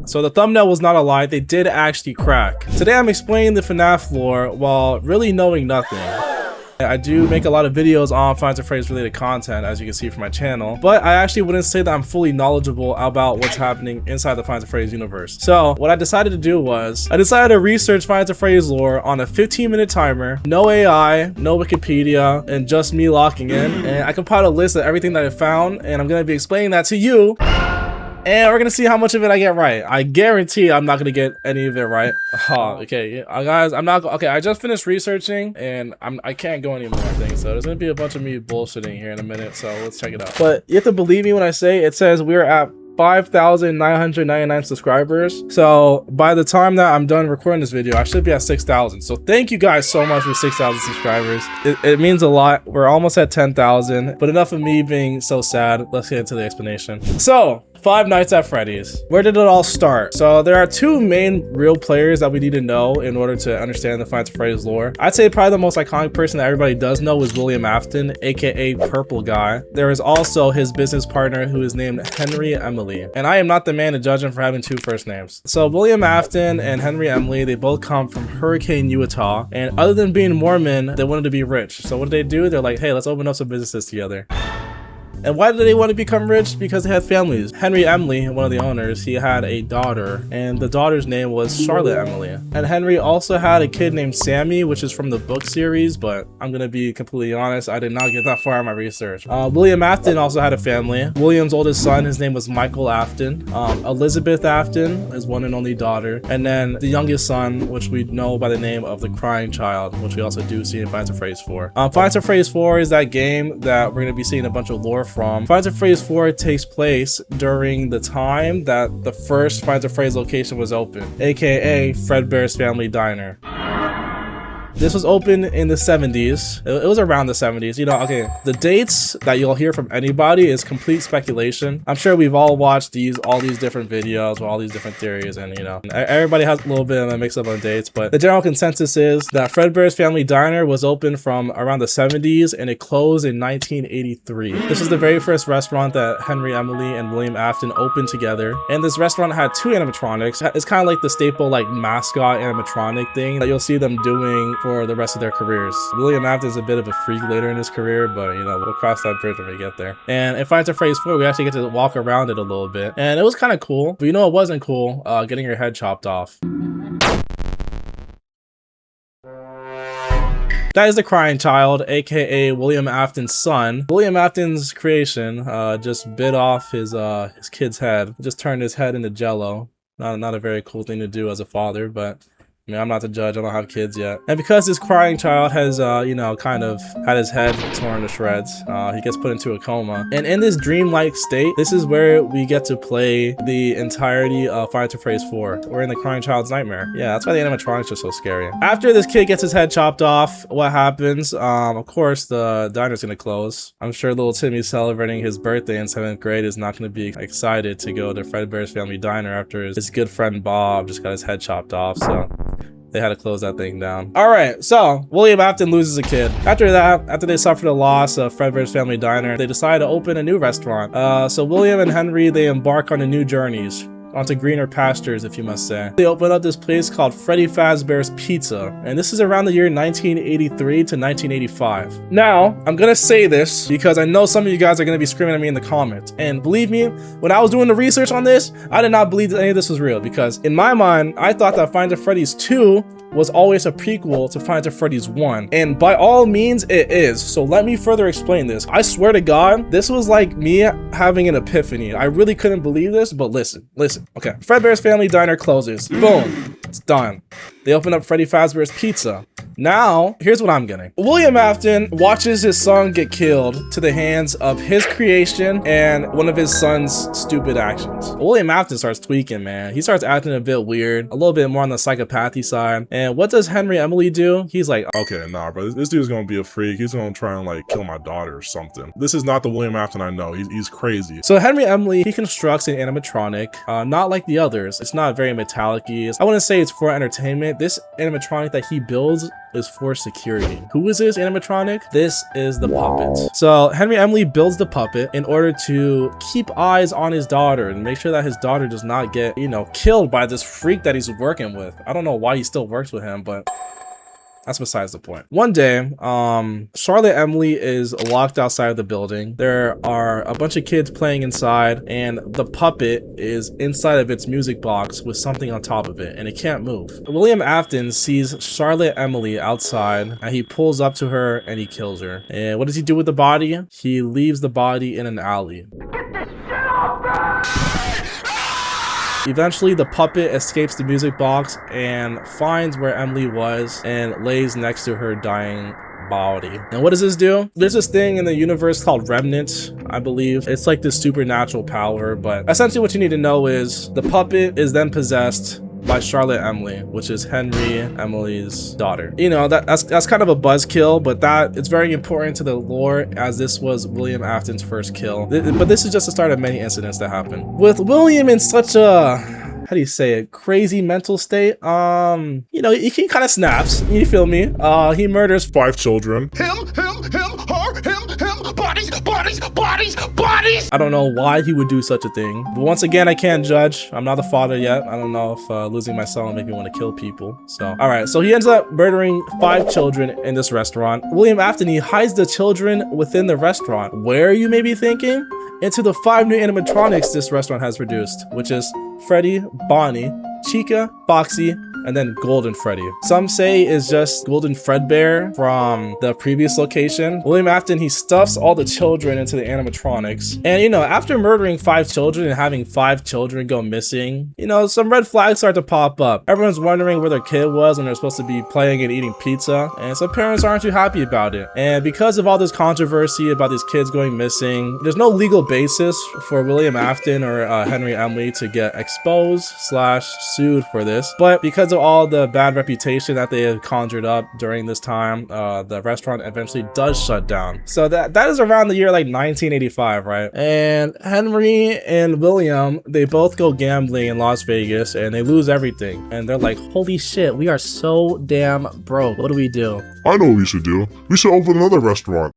So the thumbnail was not a lie, they did actually crack. Today I'm explaining the FNAF lore while really knowing nothing. I do make a lot of videos on Find and Phrase related content, as you can see from my channel, but I actually wouldn't say that I'm fully knowledgeable about what's happening inside the Find and Phrase universe. So what I decided to do was, I decided to research Find and Phrase lore on a 15-minute timer, no AI, no Wikipedia, and just me locking in, and I compiled a list of everything that I found, and I'm going to be explaining that to you. And we're gonna see how much of it I get right. I guarantee I'm not gonna get any of it right. Okay, guys, I'm not. Okay, I just finished researching, and I can't go anymore. I think so. There's gonna be a bunch of me bullshitting here in a minute, so let's check it out. But you have to believe me when I say it says we're at 5,999 subscribers. So by the time that I'm done recording this video, I should be at 6,000. So thank you guys so much for 6,000 subscribers. It means a lot. We're almost at 10,000, but enough of me being so sad. Let's get into the explanation. So Five Nights at Freddy's. Where did it all start? So there are two main real players that we need to know in order to understand the Find and Phrase lore. I'd say probably the most iconic person that everybody does know is William Afton, aka Purple Guy. There is also his business partner who is named Henry Emily. And I am not the man to judge him for having two first names. So William Afton and Henry Emily, they both come from Hurricane, Utah. And other than being Mormon, they wanted to be rich. So what did they do? They're like, hey, let's open up some businesses together. And why did they want to become rich? Because they had families. Henry Emily, one of the owners, he had a daughter, and the daughter's name was Charlotte Emily. And Henry also had a kid named Sammy, which is from the book series, but I'm gonna be completely honest, I did not get that far in my research. William Afton also had a family. William's oldest son, his name was Michael Afton. Elizabeth Afton, his one and only daughter. And then the youngest son, which we know by the name of the Crying Child, which we also do see in Find and Phrase 4. Find and Phrase 4 is that game that we're gonna be seeing a bunch of lore from. Find and Phrase 4 takes place during the time that the first Find and Phrase location was open, aka Fredbear's Family Diner. This was open in the 70s. It was around the 70s. You know, okay, the dates that you'll hear from anybody is complete speculation. I'm sure we've all watched all these different videos with all these different theories, and you know, everybody has a little bit of a mix up on dates, but the general consensus is that Fredbear's Family Diner was open from around the 70s and it closed in 1983. This is the very first restaurant that Henry Emily and William Afton opened together, and this restaurant had two animatronics. It's kind of like the staple like mascot animatronic thing that you'll see them doing for the rest of their careers. William Afton's a bit of a freak later in his career, but you know, we'll cross that bridge when we get there. And in Find and Phrase 4, we actually get to walk around it a little bit, and it was kind of cool. But you know, it wasn't cool, getting your head chopped off. That is the Crying Child, aka William Afton's son. William Afton's creation just bit off his kid's head, just turned his head into jello. Not a very cool thing to do as a father, but I mean, I'm not the judge, I don't have kids yet. And because this Crying Child has, you know, kind of had his head torn to shreds, he gets put into a coma. And in this dreamlike state, this is where we get to play the entirety of Find and Phrase 4. We're in the Crying Child's nightmare. Yeah, that's why the animatronics are so scary. After this kid gets his head chopped off, what happens? Of course, the diner's gonna close. I'm sure little Timmy celebrating his birthday in 7th grade is not gonna be excited to go to Fredbear's Family Diner after his good friend Bob just got his head chopped off, so they had to close that thing down. All right, so William Afton loses a kid. After that, after they suffered the loss of Fredbear's Family Diner, they decide to open a new restaurant. So William and Henry, they embark on the new journeys, onto greener pastures, if you must say. They open up this place called Freddy Fazbear's Pizza, and this is around the year 1983 to 1985. Now, I'm gonna say this because I know some of you guys are gonna be screaming at me in the comments, and believe me, when I was doing the research on this, I did not believe that any of this was real, because in my mind, I thought that Find and Freddy's 2 was always a prequel to Find and Freddy's 1, and by all means it is. So let me further explain this. I swear to God, this was like me having an epiphany. I really couldn't believe this, but listen. Okay, Fredbear's Family Diner closes. Boom, it's done. They open up Freddy Fazbear's Pizza. Now, here's what I'm getting. William Afton watches his son get killed to the hands of his creation and one of his son's stupid actions. William Afton starts tweaking, man. He starts acting a bit weird, a little bit more on the psychopathy side. And what does Henry Emily do? He's like, okay, nah, bro, this dude's gonna be a freak. He's gonna try and like kill my daughter or something. This is not the William Afton I know. He's crazy. So Henry Emily, he constructs an animatronic, not like the others. It's not very metallic-y. I wouldn't say it's for entertainment, this animatronic that he builds is for security. Who is this animatronic? This is the puppet. So Henry Emily builds the puppet in order to keep eyes on his daughter and make sure that his daughter does not get, you know, killed by this freak that he's working with. I don't know why he still works with him, but that's besides the point. One day, Charlotte Emily is locked outside of the building. There are a bunch of kids playing inside, and the puppet is inside of its music box with something on top of it, and it can't move. William Afton sees Charlotte Emily outside, and he pulls up to her and he kills her. And what does he do with the body? He leaves the body in an alley. Eventually, the puppet escapes the music box and finds where Emily was and lays next to her dying body. And what does this do? There's this thing in the universe called Remnant, I believe. It's like this supernatural power, but essentially what you need to know is the puppet is then possessed by Charlotte Emily, which is Henry Emily's daughter. You know, that's kind of a buzzkill, but that it's very important to the lore, as this was William Afton's first kill. But this is just the start of many incidents that happen. With William in such a, how do you say it, crazy mental state, you know, he kind of snaps, you feel me? He murders 5 children. Him, her, him, bodies. I don't know why he would do such a thing, but once again, I can't judge. I'm not a father yet. I don't know if losing my son will make me want to kill people. So, all right. So he ends up murdering 5 children in this restaurant. William Afton, he hides the children within the restaurant. Where, you may be thinking? Into the 5 new animatronics this restaurant has produced, which is Freddy, Bonnie, Chica, Foxy, and then Golden Freddy. Some say is just Golden Fredbear from the previous location. William Afton, he stuffs all the children into the animatronics. And, you know, after murdering 5 children and having 5 children go missing, you know, some red flags start to pop up. Everyone's wondering where their kid was when they're supposed to be playing and eating pizza. And some parents aren't too happy about it. And because of all this controversy about these kids going missing, there's no legal basis for William Afton or Henry Emily to get exposed / sued for this. But because of all the bad reputation that they have conjured up during this time, the restaurant eventually does shut down. So that is around the year like 1985, right? And Henry and William, they both go gambling in Las Vegas and they lose everything. And they're like, holy shit, we are so damn broke. What do we do? I know what we should do. We should open another restaurant.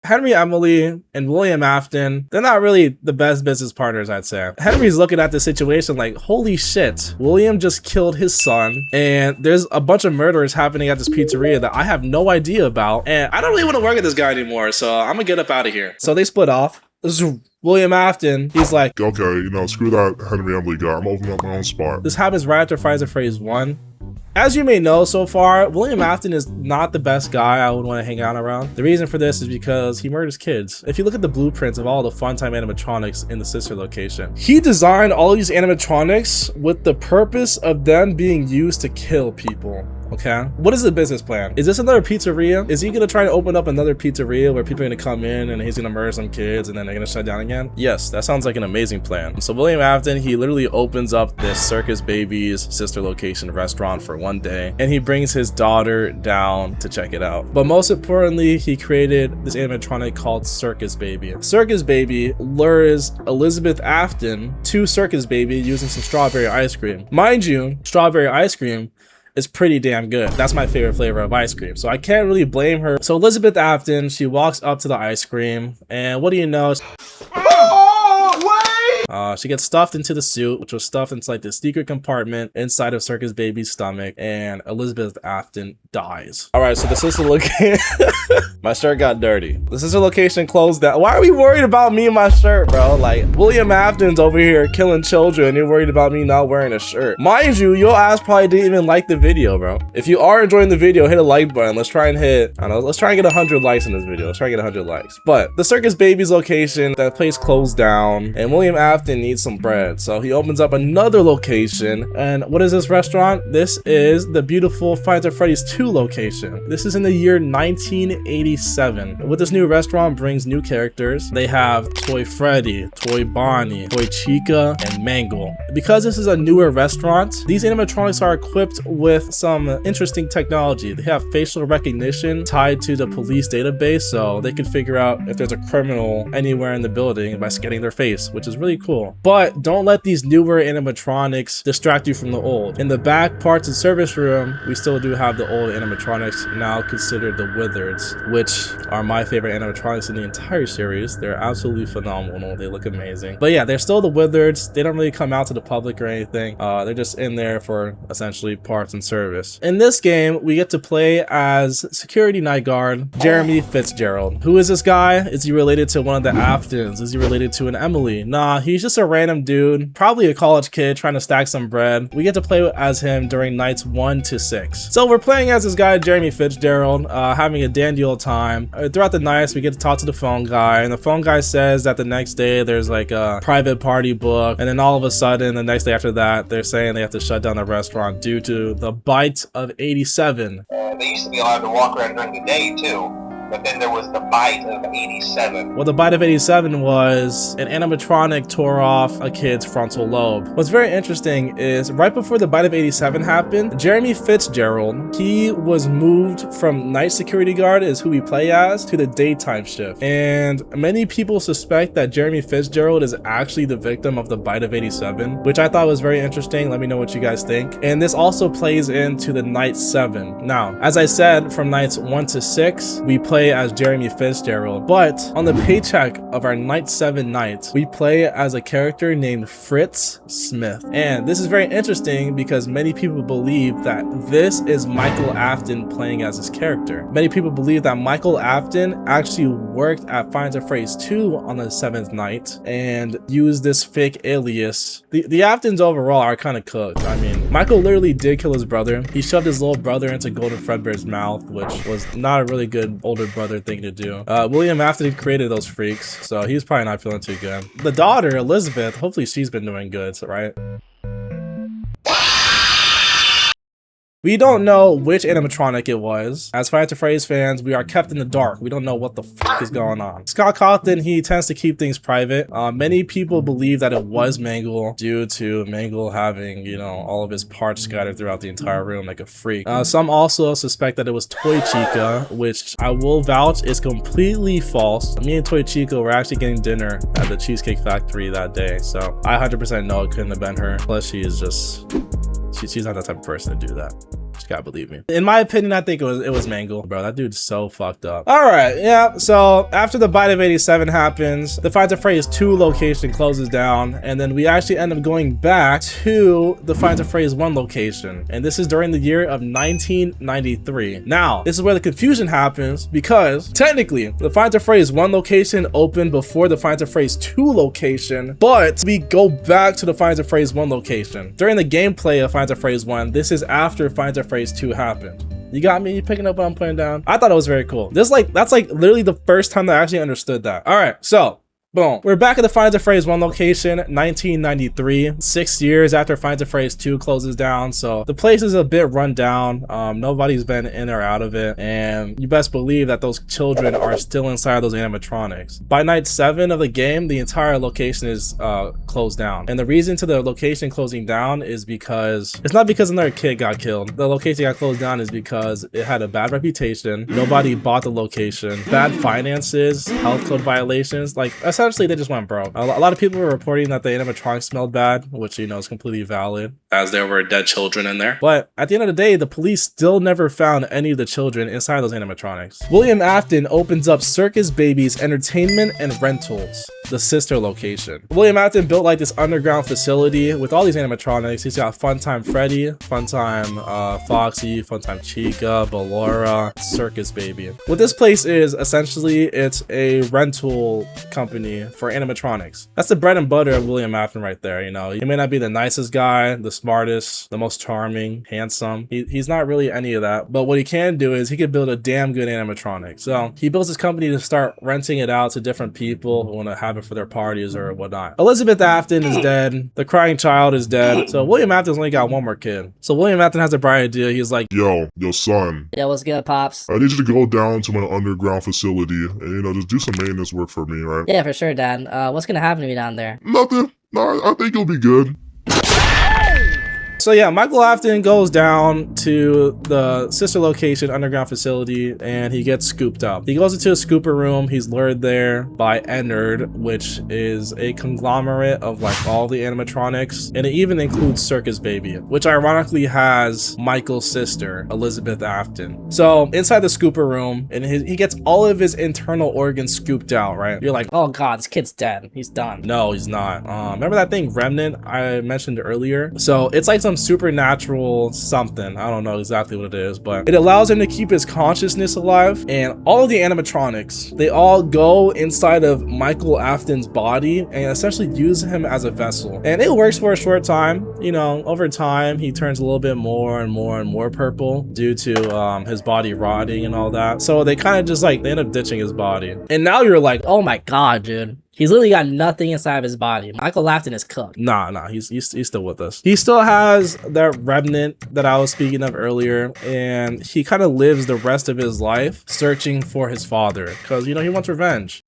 Henry Emily and William Afton, they're not really the best business partners, I'd say. Henry's looking at the situation like, holy shit, William just killed his son, and there's a bunch of murders happening at this pizzeria that I have no idea about, and I don't really want to work with this guy anymore, so I'm gonna get up out of here. So they split off. This is William Afton. He's like, okay, you know, screw that Henry Emily guy. I'm opening up my own spot. This happens right after Five Nights at Freddy's 1. As you may know so far, William Afton is not the best guy I would want to hang out around. The reason for this is because he murders kids. If you look at the blueprints of all the Funtime animatronics in the sister location, he designed all of these animatronics with the purpose of them being used to kill people. Okay, what is the business plan? Is this another pizzeria? Is he gonna try to open up another pizzeria where people are gonna come in and he's gonna murder some kids and then they're gonna shut down again? Yes, that sounds like an amazing plan. So William Afton, he literally opens up this Circus Baby's sister location restaurant for one day, and he brings his daughter down to check it out. But most importantly, he created this animatronic called Circus Baby. Circus Baby lures Elizabeth Afton to Circus Baby using some strawberry ice cream. Mind you, strawberry ice cream is pretty damn good. That's my favorite flavor of ice cream, so I can't really blame her. So Elizabeth Afton, she walks up to the ice cream, and what do you know? She gets stuffed into the suit, which was stuffed into like the secret compartment inside of Circus Baby's stomach, and Elizabeth Afton dies. All right, so the sister location, my shirt got dirty. The sister location closed down. Why are we worried about me and my shirt, bro? Like, William Afton's over here killing children. You're worried about me not wearing a shirt. Mind you, your ass probably didn't even like the video, bro. If you are enjoying the video, hit a like button. Let's try and hit, I don't know, let's try and get 100 likes in this video. Let's try and get 100 likes. But the Circus Baby's location, that place closed down, and William Afton needs some bread. So he opens up another location. And what is this restaurant? This is the beautiful Five Nights at Freddy's 2 location. This is in the year 1987. With this new restaurant brings new characters. They have Toy Freddy, Toy Bonnie, Toy Chica, and Mangle. Because this is a newer restaurant, these animatronics are equipped with some interesting technology. They have facial recognition tied to the police database, so they can figure out if there's a criminal anywhere in the building by scanning their face, which is really cool. cool. But don't let these newer animatronics distract you from the old. In the back parts and service room, we still do have the old animatronics, now considered the Wizards, which are my favorite animatronics in the entire series. They're absolutely phenomenal. They look amazing. But yeah, they're still the Wizards. They don't really come out to the public or anything. They're just in there for essentially parts and service. In this game, we get to play as security night guard Jeremy Fitzgerald. Who is this guy? Is he related to one of the Aftons? Is he related to an Emily? Nah, he's just a random dude, probably a college kid trying to stack some bread. We get to play as him during nights 1 to 6. So we're playing as this guy Jeremy Fitzgerald, having a dandy old time. Throughout the nights, we get to talk to the phone guy, and the phone guy says that the next day there's like a private party book, and then all of a sudden the next day after that they're saying they have to shut down the restaurant due to the bite of 87. They used to be allowed to walk around during the day too, but then there was the bite of 87. Well, the bite of 87 was an animatronic tore off a kid's frontal lobe. What's very interesting is right before the bite of 87 happened, Jeremy Fitzgerald, he was moved from night security guard, is who we play as, to the daytime shift. And many people suspect that Jeremy Fitzgerald is actually the victim of the bite of 87, which I thought was very interesting. Let me know what you guys think. And this also plays into the night 7. Now, as I said, from nights 1 to 6, we play as Jeremy Fitzgerald, but on the paycheck of our night 7 night, we play as a character named Fritz Smith. And this is very interesting because many people believe that this is Michael Afton playing as his character. Many people believe that Michael Afton actually worked at Finds a Phrase 2 on the 7th night and used this fake alias. The Aftons overall are kind of cooked. I mean, Michael literally did kill his brother. He shoved his little brother into Golden Fredbear's mouth, which was not a really good older brother thing to do. William Afton created those freaks, so he's probably not feeling too good. The daughter, Elizabeth, hopefully she's been doing good, right? We don't know which animatronic it was. As Finds a Phrase fans, we are kept in the dark. We don't know what the fuck is going on. Scott Cawthon, he tends to keep things private. Many people believe that it was Mangle due to Mangle having, you know, all of his parts scattered throughout the entire room like a freak. Some also suspect that it was Toy Chica, which I will vouch is completely false. Me and Toy Chica were actually getting dinner at the Cheesecake Factory that day, so I 100% know it couldn't have been her. Plus, she is just... She's not that type of person to do that. You gotta believe me. In my opinion, I think it was Mangle. Bro, that dude's so fucked up. Alright, yeah, so after the bite of 87 happens, the Finds a Phrase 2 location closes down, and then we actually end up going back to the Finds a Phrase 1 location. And this is during the year of 1993. Now, this is where the confusion happens because technically the Finds a Phrase 1 location opened before the Finds a Phrase 2 location, but we go back to the Finds a Phrase 1 location. During the gameplay of Finds a Phrase 1, this is after Finds a Phrase 2 happened. You got me? You picking up what I'm putting down? I thought it was very cool. That's like literally the first time that I actually understood that. All right, so boom. We're back at the Finds a Phrase 1 location, 1993, 6 years after Finds a Phrase 2 closes down. So the place is a bit run down. Nobody's been in or out of it. And you best believe that those children are still inside those animatronics. By night 7 of the game, the entire location is closed down. And the reason to the location closing down is because it's not because another kid got killed. The location got closed down is because it had a bad reputation. Nobody bought the location. Bad finances, health code violations, like essentially they just went broke. A lot of people were reporting that the animatronics smelled bad, which, you know, is completely valid as there were dead children in there. But at the end of the day, the police still never found any of the children inside those animatronics. William Afton opens up Circus Babies Entertainment and Rentals, the sister location. William Afton built like this underground facility with all these animatronics. He's got Funtime Freddy, Funtime Foxy, Funtime Chica, Ballora, Circus Baby. What this place is, essentially, it's a rental company for animatronics. That's the bread and butter of William Afton right there. You know, he may not be the nicest guy, the smartest, the most charming, handsome. He's not really any of that, but what he can do is he can build a damn good animatronic. So he builds his company to start renting it out to different people who want to have it for their parties or whatnot. Elizabeth Afton is dead. The crying child is dead. So William Afton's only got one more kid. So William Afton has a bright idea. He's like, yo son. Yo, what's good, Pops? I need you to go down to my underground facility and, you know, just do some maintenance work for me, right? Yeah, for sure, Dad. What's gonna happen to me down there? Nothing. No, I think you'll be good. So yeah, Michael Afton goes down to the sister location underground facility and he gets scooped up. He goes into a scooper room. He's lured there by Ennard, which is a conglomerate of like all the animatronics, and it even includes Circus Baby, which ironically has Michael's sister, Elizabeth Afton. So inside the scooper room, and he gets all of his internal organs scooped out, right? You're like, Oh god, this kid's dead. He's done. no, he's not. Remember that thing Remnant I mentioned earlier? So it's like some supernatural something. I don't know exactly what it is, but it allows him to keep his consciousness alive. And all of the animatronics, they all go inside of Michael Afton's body and essentially use him as a vessel. And it works for a short time. You know, over time, he turns a little bit more and more purple due to his body rotting and all that. So they kind of just like, they end up ditching his body. And now you're like, Oh my god, dude. He's literally got nothing inside of his body. Michael Afton is cooked. nah, he's still with us. He still has that remnant that I was speaking of earlier, and he kind of lives the rest of his life searching for his father because, you know, he wants revenge.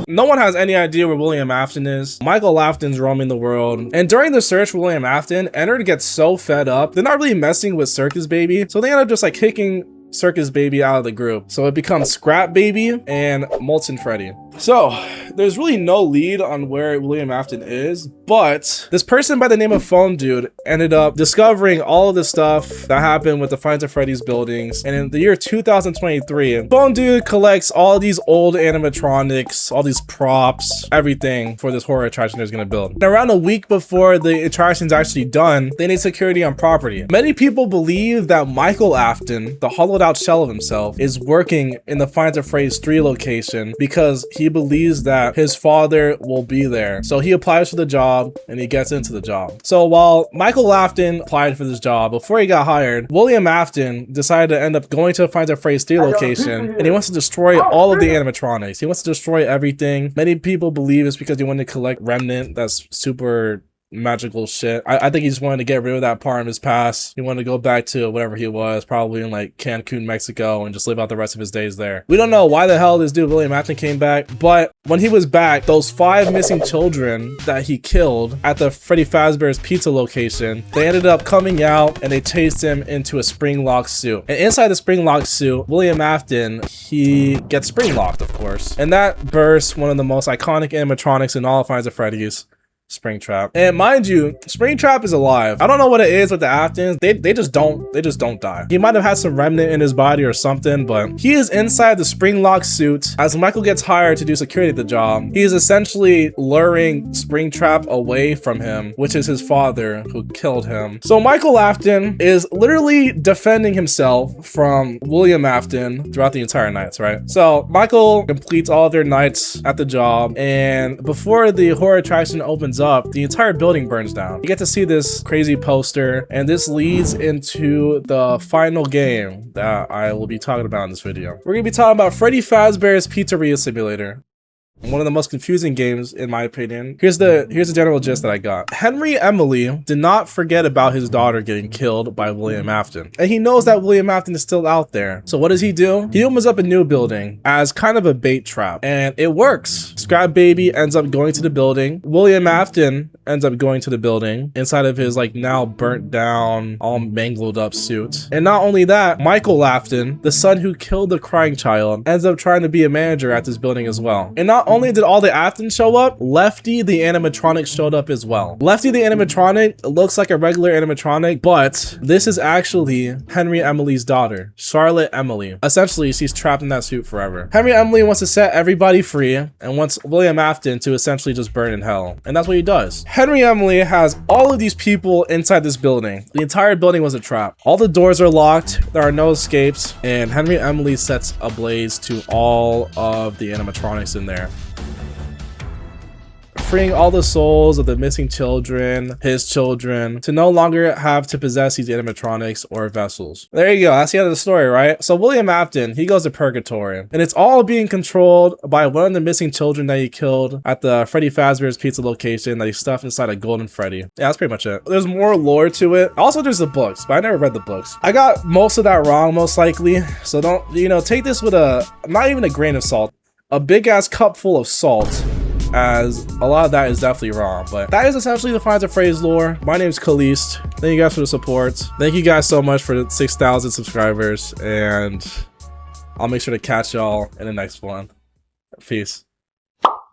No one has any idea where William Afton is. Michael Afton's roaming the world. And during the search for William Afton, Ennard gets so fed up. They're not really messing with Circus Baby, so they end up just like kicking Circus Baby out of the group. So it becomes Scrap Baby and Molten Freddy. So there's really no lead on where William Afton is, but this person by the name of Phone Dude ended up discovering all of the stuff that happened with the Five Nights at Freddy's buildings. And in the year 2023, Phone Dude collects all these old animatronics, all these props, everything for this horror attraction they're gonna build. And around a week before the attraction's actually done, they need security on property. Many people believe that Michael Afton, the hollowed out shell of himself, is working in the Five Nights at Freddy's 3 location because he believes that his father will be there. So he applies for the job and he gets into the job. So while Michael Afton applied for this job, before he got hired, William Afton decided to end up going to the Five Nights at Freddy's 3 location and he wants to destroy all of the animatronics. He wants to destroy everything. Many people believe it's because he wanted to collect Remnant. That's super magical shit. I think he just wanted to get rid of that part of his past. He wanted to go back to whatever he was, probably in like Cancun, Mexico, and just live out the rest of his days there. We don't know why the hell this dude William Afton came back, but when he was back, those 5 missing children that he killed at the Freddy Fazbear's Pizza location, they ended up coming out and they chased him into a spring lock suit. And inside the spring lock suit, William Afton, he gets spring locked, of course. And that bursts one of the most iconic animatronics in all of Five Nights at Freddy's, Springtrap. And mind you, Springtrap is alive. I don't know what it is with the Aftons. They just don't die. He might have had some remnant in his body or something, but he is inside the spring lock suit. As Michael gets hired to do security at the job, he is essentially luring Springtrap away from him, which is his father who killed him. So Michael Afton is literally defending himself from William Afton throughout the entire nights, right? So Michael completes all of their nights at the job, and before the horror attraction opens up, the entire building burns down. You get to see this crazy poster, and this leads into the final game that I will be talking about in this video. We're gonna be talking about Freddy Fazbear's Pizzeria Simulator. One of the most confusing games, in my opinion. Here's the general gist that I got. Henry Emily did not forget about his daughter getting killed by William Afton. And he knows that William Afton is still out there. So what does he do? He opens up a new building as kind of a bait trap. And it works. Scrap Baby ends up going to the building. William Afton ends up going to the building inside of his like now burnt down, all mangled up suit. And not only that, Michael Afton, the son who killed the crying child, ends up trying to be a manager at this building as well. And not only did all the Aftons show up, Lefty the animatronic showed up as well. Lefty the animatronic looks like a regular animatronic, but this is actually Henry Emily's daughter, Charlotte Emily. Essentially, she's trapped in that suit forever. Henry Emily wants to set everybody free and wants William Afton to essentially just burn in hell. And that's what he does. Henry Emily has all of these people inside this building. The entire building was a trap. All the doors are locked, there are no escapes, and Henry Emily sets ablaze to all of the animatronics in there, freeing all the souls of the missing children, his children, to no longer have to possess these animatronics or vessels. There you go, that's the end of the story, right? So William Afton, he goes to purgatory, and it's all being controlled by one of the missing children that he killed at the Freddy Fazbear's Pizza location that he stuffed inside a golden Freddy. Yeah, that's pretty much it. There's more lore to it. Also, there's the books, but I never read the books. I got most of that wrong, most likely, so don't, take this with not even a grain of salt, a big ass cup full of salt. as a lot of that is definitely wrong. But that is essentially the Finds a Phrase lore. My name is Kalist. Thank you guys for the support. Thank you guys so much for the 6,000 subscribers, and I'll make sure to catch y'all in the next one. Peace.